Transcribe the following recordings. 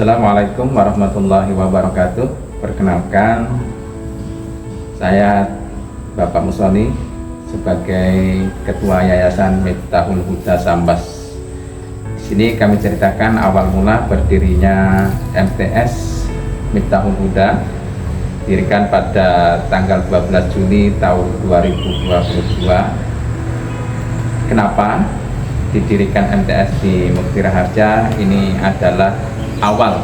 Assalamualaikum warahmatullahi wabarakatuh. Perkenalkan, saya Bapak Musoli sebagai Ketua Yayasan Miftahul Huda Sambas. Di sini kami ceritakan awal mula berdirinya MTS Miftahul Huda, didirikan pada tanggal 12 Juli tahun 2022. Kenapa didirikan MTS di Mukti Raharja? Ini adalah awal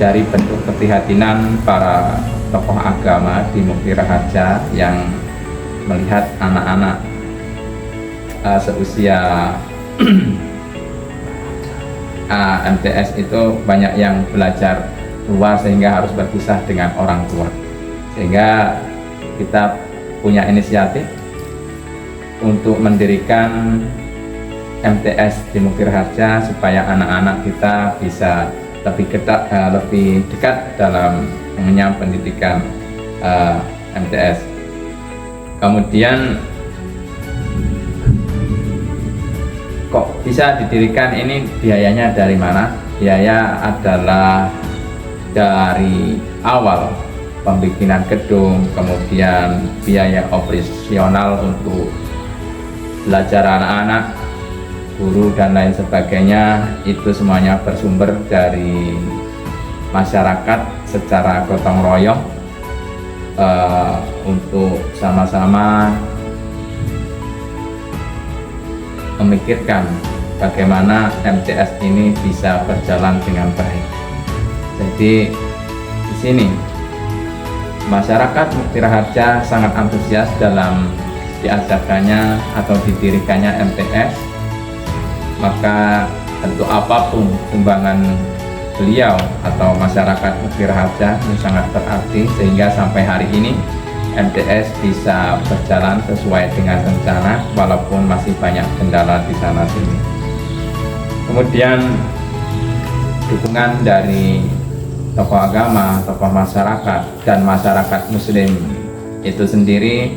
dari bentuk keprihatinan para tokoh agama di Mukti Raharja yang melihat anak-anak seusia MTS itu banyak yang belajar luar sehingga harus berpisah dengan orang tua, sehingga kita punya inisiatif untuk mendirikan MTS di Mukti Raharja supaya anak-anak kita bisa lebih dekat dalam mengenyam pendidikan MTS. Kemudian kok bisa didirikan ini, biayanya dari mana? Biaya adalah dari awal pembikinan gedung, kemudian biaya operasional untuk belajar anak-anak, guru dan lain sebagainya, itu semuanya bersumber dari masyarakat secara gotong royong untuk sama-sama memikirkan bagaimana MTS ini bisa berjalan dengan baik. Jadi di sini masyarakat Mukti Raharja sangat antusias dalam diadakannya atau didirikannya MTS. Maka tentu apapun sumbangan beliau atau masyarakat Mukti Raharja ini sangat berarti, sehingga sampai hari ini MTS bisa berjalan sesuai dengan rencana walaupun masih banyak kendala di sana sini. Kemudian dukungan dari tokoh agama, tokoh masyarakat dan masyarakat muslim itu sendiri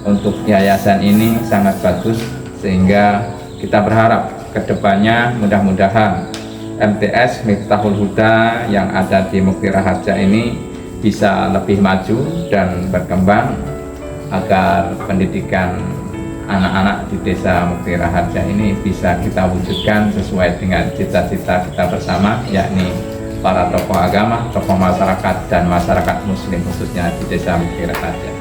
untuk yayasan ini sangat bagus, sehingga kita berharap kedepannya mudah-mudahan MTS Miftahul Huda yang ada di Mukti Raharja ini bisa lebih maju dan berkembang agar pendidikan anak-anak di desa Mukti Raharja ini bisa kita wujudkan sesuai dengan cita-cita kita bersama, yakni para tokoh agama, tokoh masyarakat dan masyarakat muslim khususnya di desa Mukti Raharja.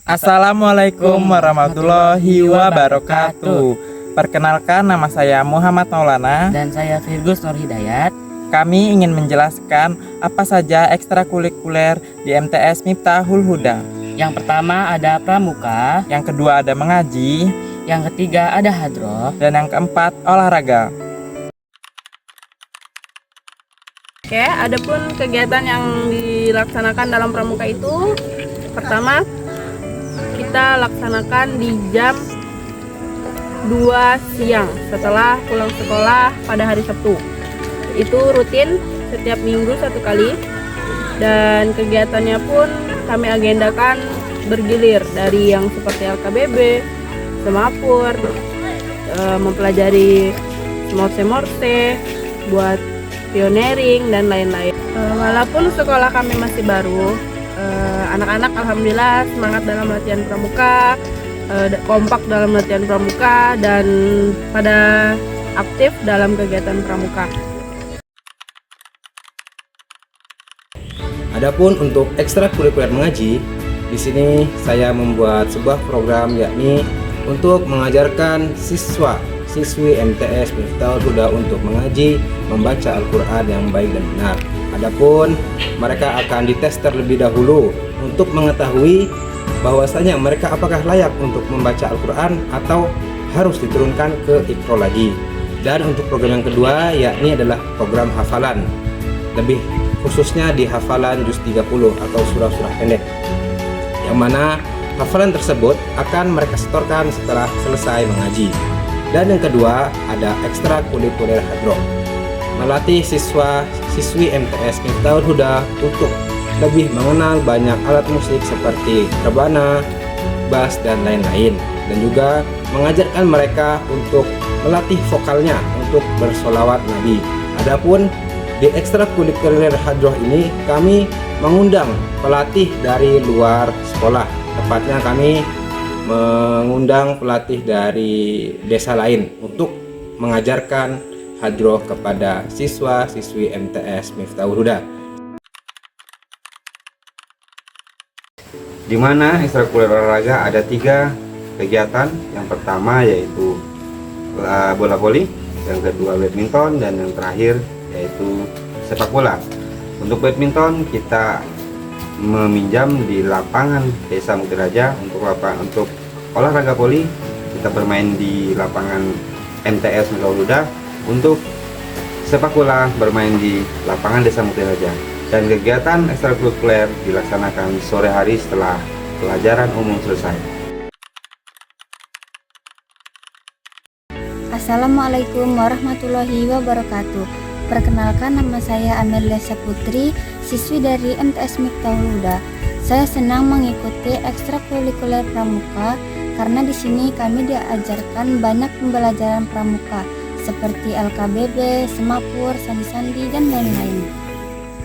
Assalamualaikum warahmatullahi wabarakatuh. Perkenalkan, nama saya Muhammad Maulana. Dan saya Firgus Nur Hidayat. Kami ingin menjelaskan apa saja ekstrakurikuler di MTS Miftahul Huda. Yang pertama ada pramuka, Yang kedua ada mengaji, yang ketiga ada hadroh, dan yang keempat olahraga. Oke, adapun kegiatan yang dilaksanakan dalam pramuka itu, pertama kita laksanakan di jam 2 siang setelah pulang sekolah pada hari Sabtu. Itu rutin setiap minggu 1 kali, dan kegiatannya pun kami agendakan bergilir dari yang seperti LKBB, semapur, mempelajari morse-morse, buat pioneering dan lain-lain. Walaupun sekolah kami masih baru, anak-anak alhamdulillah semangat dalam latihan pramuka, kompak dalam latihan pramuka, dan pada aktif dalam kegiatan pramuka. Adapun untuk ekstrakurikuler mengaji, di sini saya membuat sebuah program yakni untuk mengajarkan siswi MTS Miftahul Huda untuk mengaji, membaca Al-Quran yang baik dan benar. Adapun mereka akan dites terlebih dahulu untuk mengetahui bahwasanya mereka apakah layak untuk membaca Al-Quran atau harus diturunkan ke Iqra lagi. Dan untuk program yang kedua yakni adalah program hafalan, lebih khususnya di hafalan juz 30 atau surah-surah pendek, yang mana hafalan tersebut akan mereka setorkan setelah selesai mengaji. Dan yang kedua ada ekstrakurikuler hadroh, melatih siswi MTS Miftahul Huda untuk lebih mengenal banyak alat musik seperti rebana, bass, dan lain-lain, dan juga mengajarkan mereka untuk melatih vokalnya untuk bersolawat Nabi. Adapun di ekstrakurikuler hadroh ini kami mengundang pelatih dari luar sekolah, tepatnya kami mengundang pelatih dari desa lain untuk mengajarkan hadroh kepada siswa-siswi MTS Miftahul Huda. Di mana ekstrakurikuler olahraga ada 3 kegiatan. Yang pertama yaitu bola voli, yang kedua badminton, dan yang terakhir yaitu sepak bola. Untuk badminton kita meminjam di lapangan Desa Muktiraja. Untuk olahraga voli kita bermain di lapangan MTS Miftahul Huda. Untuk sepak bola bermain di lapangan Desa Muktiraja. Dan kegiatan ekstrakurikuler dilaksanakan sore hari setelah pelajaran umum selesai. Assalamualaikum warahmatullahi wabarakatuh. Perkenalkan, nama saya Amelia Saputri, siswi dari MTS Miftahul Huda. Saya senang mengikuti ekstrakurikuler pramuka karena di sini kami diajarkan banyak pembelajaran pramuka seperti LKBB, semapur, sandi-sandi, dan lain-lain.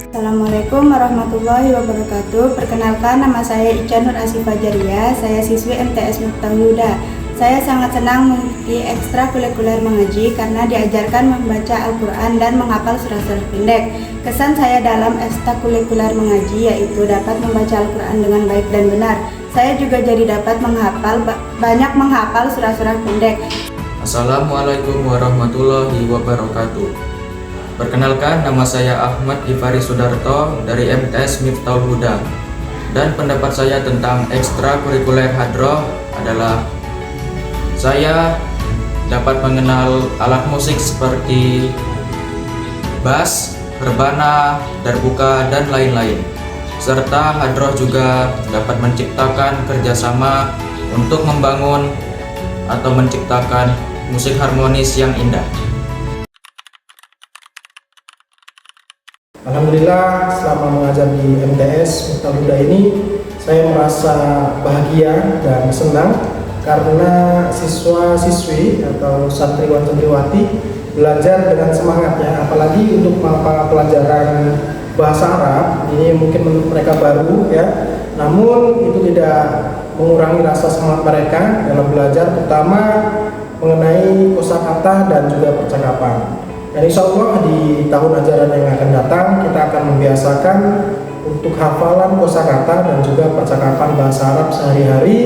Assalamualaikum warahmatullahi wabarakatuh. Perkenalkan, nama saya Ica Nur Asifah Jaria. Saya siswi MTS Miftahul Huda. Saya sangat senang mengikuti ekstrakurikuler mengaji karena diajarkan membaca Al-Quran dan menghafal surah-surah pendek. Kesan saya dalam ekstrakurikuler mengaji yaitu dapat membaca Al-Quran dengan baik dan benar. Saya juga jadi dapat banyak menghafal surah-surah pendek. Assalamualaikum warahmatullahi wabarakatuh. Perkenalkan, nama saya Ahmad Gifari Sudarto dari MTS Miftahul Huda. Dan pendapat saya tentang ekstrakurikuler hadroh adalah saya dapat mengenal alat musik seperti bass, rebana, darbuka, dan lain-lain. Serta hadroh juga dapat menciptakan kerjasama untuk membangun atau menciptakan musik harmonis yang indah. Alhamdulillah, selama mengajar di MTS Miftahul Huda ini saya merasa bahagia dan senang karena siswa-siswi atau santriwan-santriwati belajar dengan semangat ya, apalagi untuk mata pelajaran bahasa Arab ini mungkin mereka baru ya, namun itu tidak mengurangi rasa semangat mereka dalam belajar, terutama mengenai kosakata dan juga percakapan. Dan insya Allah di tahun ajaran yang akan datang kita akan membiasakan untuk hafalan kosakata dan juga percakapan bahasa Arab sehari-hari,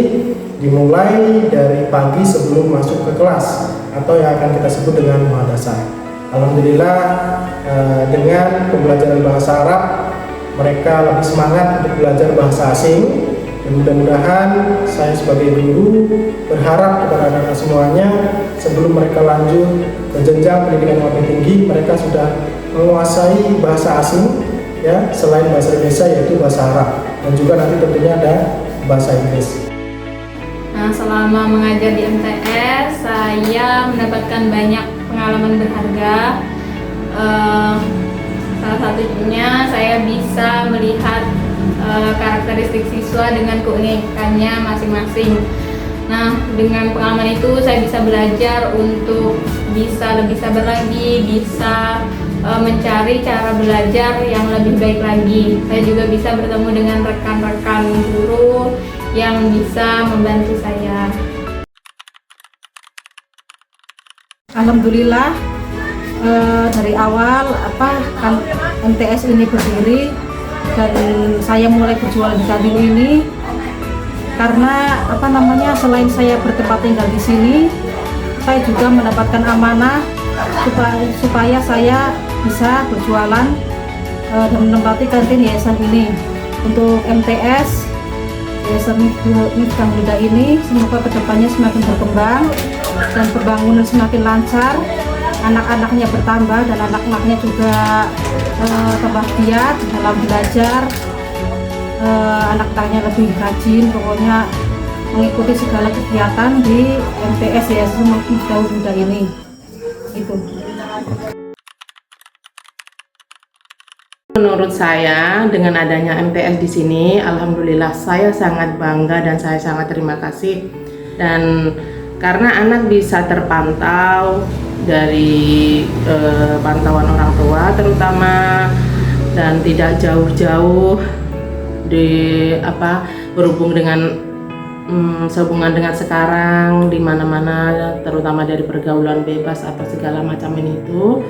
dimulai dari pagi sebelum masuk ke kelas atau yang akan kita sebut dengan muhadasah. Alhamdulillah, dengan pembelajaran bahasa Arab mereka lebih semangat untuk belajar bahasa asing. Dan mudah-mudahan saya sebagai guru berharap kepada anak-anak semuanya sebelum mereka lanjut ke jenjang pendidikan yang lebih tinggi, mereka sudah menguasai bahasa asing ya, selain bahasa Indonesia yaitu bahasa Arab, dan juga nanti tentunya ada bahasa Inggris. Nah, selama mengajar di MTS saya mendapatkan banyak pengalaman berharga. Salah satunya saya bisa melihat karakteristik siswa dengan keunikannya masing-masing. Nah, dengan pengalaman itu saya bisa belajar untuk bisa lebih sabar lagi, bisa mencari cara belajar yang lebih baik lagi. Saya juga bisa bertemu dengan rekan-rekan guru yang bisa membantu saya. Alhamdulillah dari awal MTS ini berdiri dan saya mulai berjualan di kantin ini karena selain saya bertempat tinggal di sini, saya juga mendapatkan amanah supaya saya bisa berjualan dan menempati kantin yayasan ini. Untuk MTS Yayasan Miftahul Huda ini semoga kedepannya semakin berkembang dan pembangunan semakin lancar, anak-anaknya bertambah dan anak-anaknya juga tambah giat dalam belajar, anak-anaknya lebih rajin, pokoknya mengikuti segala kegiatan di MTS Yayasan Miftahul Huda ini. Itu. Menurut saya, dengan adanya MTS di sini, alhamdulillah saya sangat bangga dan saya sangat terima kasih. Dan karena anak bisa terpantau dari pantauan orang tua terutama, dan tidak jauh-jauh berhubung dengan sehubungan dengan sekarang di mana-mana, terutama dari pergaulan bebas atau segala macam itu.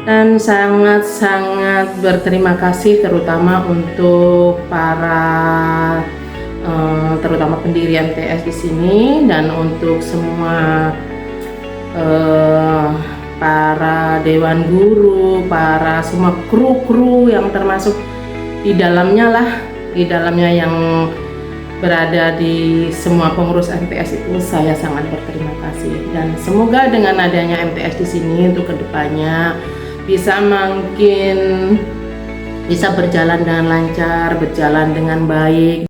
Dan sangat-sangat berterima kasih terutama untuk para terutama pendiri MTS di sini dan untuk semua para dewan guru, para semua kru yang termasuk di dalamnya yang berada di semua pengurus MTS itu, saya sangat berterima kasih. Dan semoga dengan adanya MTS di sini untuk kedepannya bisa berjalan dengan lancar, berjalan dengan baik.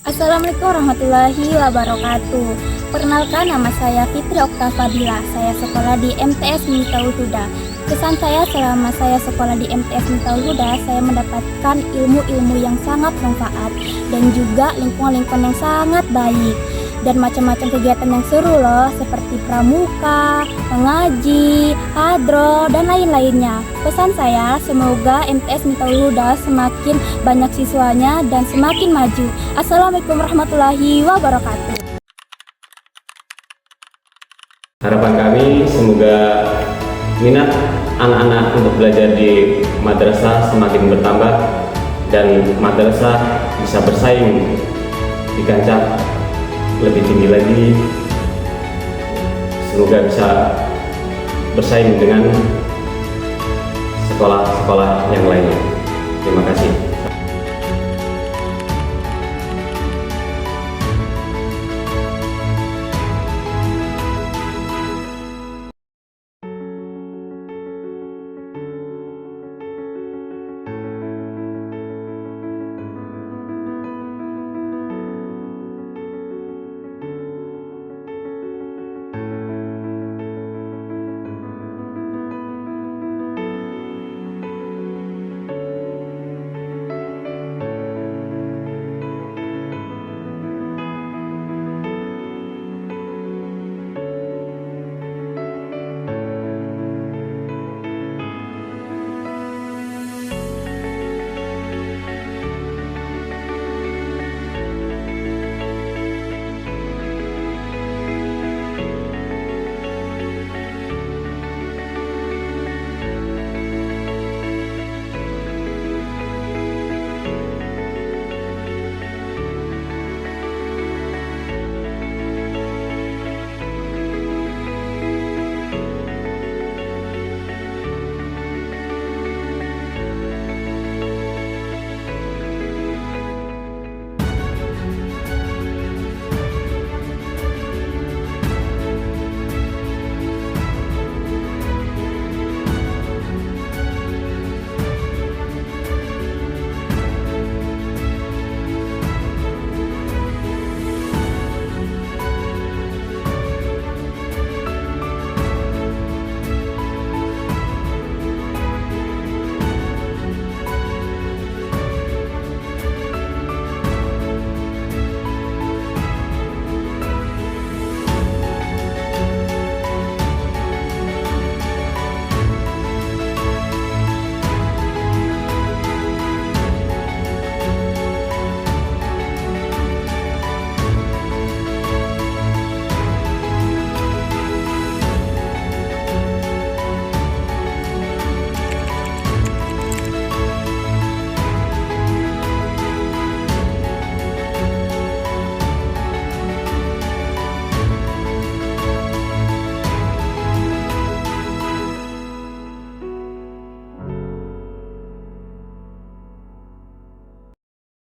Assalamualaikum warahmatullahi wabarakatuh. Perkenalkan, nama saya Fitri Oktavadila. Saya sekolah di MTS Miftahul Huda. Kesan saya selama saya sekolah di MTS Miftahul Huda, saya mendapatkan ilmu-ilmu yang sangat bermanfaat dan juga lingkungan-lingkungan yang sangat baik. Dan macam-macam kegiatan yang seru loh, seperti pramuka, mengaji, hadro, dan lain-lainnya. Pesan saya, semoga MTS Miftahul Huda semakin banyak siswanya dan semakin maju. Assalamualaikum warahmatullahi wabarakatuh. Harapan kami semoga minat anak-anak untuk belajar di madrasah semakin bertambah dan madrasah bisa bersaing di kancah lebih tinggi lagi, semoga bisa bersaing dengan sekolah-sekolah yang lainnya. Terima kasih.